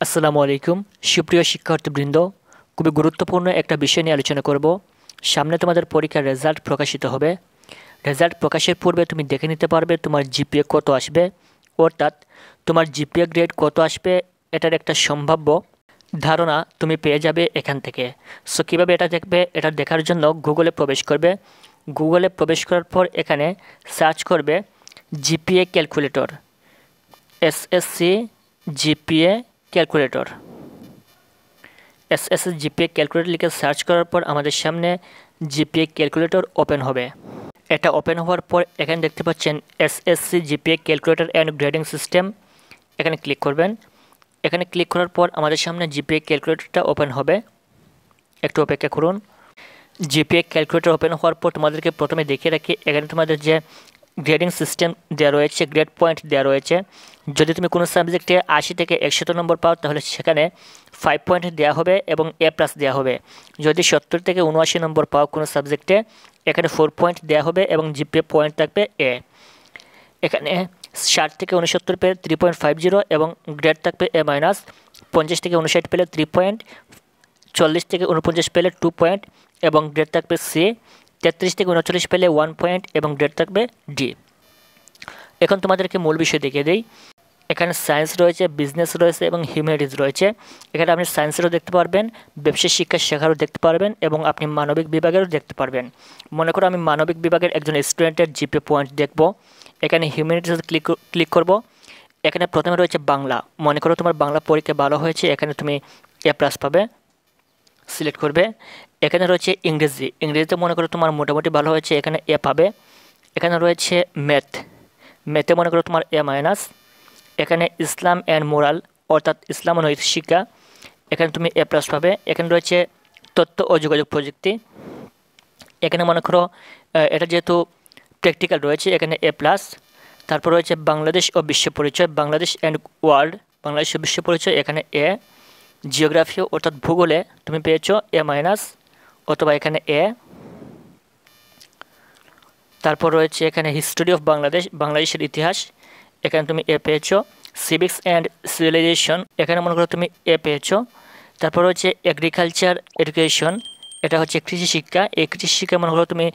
আসসালামু আলাইকুম সুপ্রিয় শিক্ষার্থীবৃন্দ, খুবই গুরুত্বপূর্ণ একটা বিষয় নিয়ে আলোচনা করব। সামনে তোমাদের পরীক্ষার রেজাল্ট প্রকাশিত হবে। রেজাল্ট প্রকাশের পূর্বে তুমি দেখে নিতে পারবে তোমার জিপিএ কত আসবে, অর্থাৎ তোমার জিপিএ গ্রেড কত আসবে এটার একটা সম্ভাব্য ধারণা তুমি পেয়ে যাবে এখান থেকে। সো কীভাবে এটা দেখবে, এটা দেখার জন্য গুগলে প্রবেশ করবে। গুগলে প্রবেশ করার পর এখানে সার্চ করবে GPA calculator, SSC GPA calculator. SSC GPA calculator লিখে সার্চ করার পর আমাদের সামনে জিপিএ ক্যালকুলেটর ওপেন হবে। এটা ওপেন হওয়ার পর এখানে দেখতে পাচ্ছেন SSC GPA calculator and grading system, এখানে ক্লিক করবেন। এখানে ক্লিক করার পর আমাদের সামনে জিপিএ ক্যালকুলেটরটা ওপেন হবে। একটু অপেক্ষা করুন। জিপিএ ক্যালকুলেটর ওপেন হওয়ার পর তোমাদেরকে প্রথমে দেখিয়ে রাখি, এখানে তোমাদের যে গ্রেডিং সিস্টেম দেওয়া রয়েছে, গ্রেড পয়েন্ট দেওয়া রয়েছে। যদি তুমি কোনো সাবজেক্টে 80 থেকে 100 নম্বর পাও তাহলে সেখানে 5 পয়েন্ট দেওয়া হবে এবং A+ দেওয়া হবে। যদি 70 থেকে 79 নম্বর পাও কোনো সাবজেক্টে, এখানে 4 পয়েন্ট দেওয়া হবে এবং জিপিএ পয়েন্ট থাকবে A। এখানে 60 থেকে 69 পেলে 3.50 এবং গ্রেড থাকবে A-। 50 থেকে 59 পেলে 3 পয়েন্ট, 40 থেকে 49 পেলে 2 পয়েন্ট এবং গ্রেড থাকবে C। 33 থেকে 39 পেলে 1 পয়েন্ট এবং গ্রেড থাকবে D। এখন তোমাদেরকে মূল বিষয় দেখিয়ে দিই। এখানে সায়েন্স রয়েছে, বিজনেস রয়েছে এবং হিউম্যানিটিজ রয়েছে। এখানে আপনি সায়েন্সেরও দেখতে পারবেন, ব্যবসায় শিক্ষা শাখারও দেখতে পারবেন এবং আপনি মানবিক বিভাগেরও দেখতে পারবেন। মনে করো আমি মানবিক বিভাগের একজন স্টুডেন্টের জিপিএ পয়েন্ট দেখব। এখানে হিউম্যানিটিজ ক্লিক করব। এখানে প্রথমে রয়েছে বাংলা। মনে করো তোমার বাংলা পরীক্ষা ভালো হয়েছে, এখানে তুমি A+ পাবে, সিলেক্ট করবে। এখানে রয়েছে ইংরেজি। ইংরেজিতে মনে করো তোমার মোটামুটি ভালো হয়েছে, এখানে A পাবে। এখানে রয়েছে ম্যাথে মনে করো তোমার A-। এখানে ইসলাম অ্যান্ড মোরাল অর্থাৎ ইসলাম ও নৈতিক শিক্ষা, এখানে তুমি A+ পাবে। এখানে রয়েছে তথ্য ও যোগাযোগ প্রযুক্তি। এখানে মনে করো এটা যেহেতু প্র্যাকটিক্যাল রয়েছে, এখানে A+। তারপর রয়েছে বাংলাদেশ ও বিশ্ব পরিচয়, বাংলাদেশ অ্যান্ড ওয়ার্ল্ড, বাংলাদেশ ও বিশ্ব পরিচয়, এখানে A। জিওগ্রাফি অর্থাৎ ভূগোলে তুমি পেয়েছো A- অথবা এখানে A। তারপর রয়েছে এখানে হিস্টোরি অফ বাংলাদেশ, বাংলাদেশের ইতিহাস, এখানে তুমি A পেয়েছো। সিভিক্স অ্যান্ড সিভিলাইজেশন, এখানে মনে করো তুমি A পেয়েছো। তারপর রয়েছে এগ্রিকালচার এডুকেশন, এটা হচ্ছে কৃষি শিক্ষা। এই কৃষি শিক্ষা মনে করো তুমি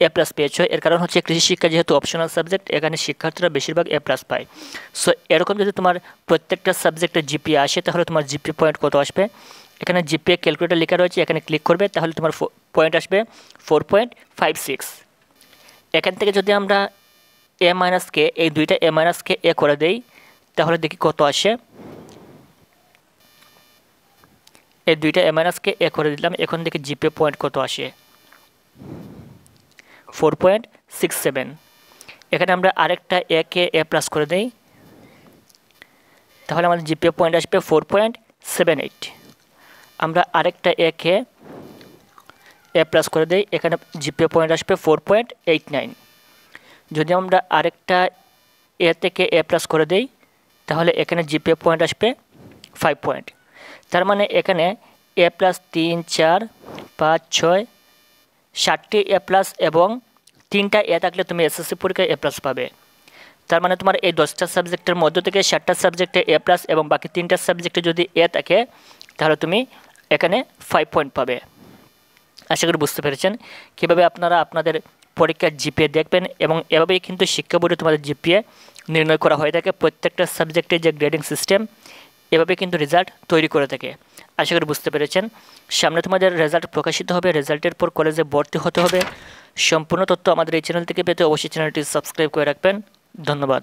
A+ পেয়েছো। এর কারণ হচ্ছে কৃষি শিক্ষা যেহেতু অপশনাল সাবজেক্ট, এখানে শিক্ষার্থীরা বেশিরভাগ A+ পায়। সো এরকম যদি তোমার প্রত্যেকটা সাবজেক্টের জিপিএ আসে তাহলে তোমার জিপিএ পয়েন্ট কত আসবে, এখানে জিপিএ ক্যালকুলেটর লেখা রয়েছে, এখানে ক্লিক করবে তাহলে তোমার পয়েন্ট আসবে 4.56। এখান থেকে যদি আমরা A- এই দুইটা A- A করে দেই তাহলে দেখি কত আসে। এই দুইটা A- A করে দিলাম, এখন দেখি জিপিএ পয়েন্ট কত আসে, 4.67। এখানে আমরা আরেকটা A-কে A+ করে দেই তাহলে আমাদের জিপিএ পয়েন্ট আসবে 4.78। আমরা আরেকটা A-কে A+ করে দেই, এখানে জিপিএ পয়েন্ট আসবে 4.89। যদি আমরা আরেকটা A থেকে A+ করে দেই তাহলে এখানে জিপিএ পয়েন্ট আসবে 5 পয়েন্ট। তার মানে এখানে A+, 3, 4, 5, 6, 7টি A+ এবং 3টা A থাকলে তুমি এসএসসি পরীক্ষায় A+ পাবে। তার মানে তোমার এই 10টা সাবজেক্টের মধ্য থেকে 7টা সাবজেক্টে A+ এবং বাকি 3টা সাবজেক্টে যদি A থাকে তাহলে তুমি এখানে 5 পয়েন্ট পাবে। আশা করি বুঝতে পেরেছেন কীভাবে আপনারা আপনাদের পরীক্ষার জিপিএ দেখবেন এবং এভাবেই কিন্তু শিক্ষা বোর্ডে তোমাদের জিপিএ নির্ণয় করা হয়ে থাকে। প্রত্যেকটা সাবজেক্টের যে গ্রেডিং সিস্টেম এভাবে কিন্তু রেজাল্ট তৈরি করে থাকে। আশা করি বুঝতে পেরেছেন। সামনে তোমাদের রেজাল্ট প্রকাশিত হবে, রেজাল্টের পর কলেজে ভর্তি হতে হবে। সম্পূর্ণ তথ্য আমাদের এই চ্যানেল থেকে পেতে অবশ্যই চ্যানেলটি সাবস্ক্রাইব করে রাখবেন। ধন্যবাদ।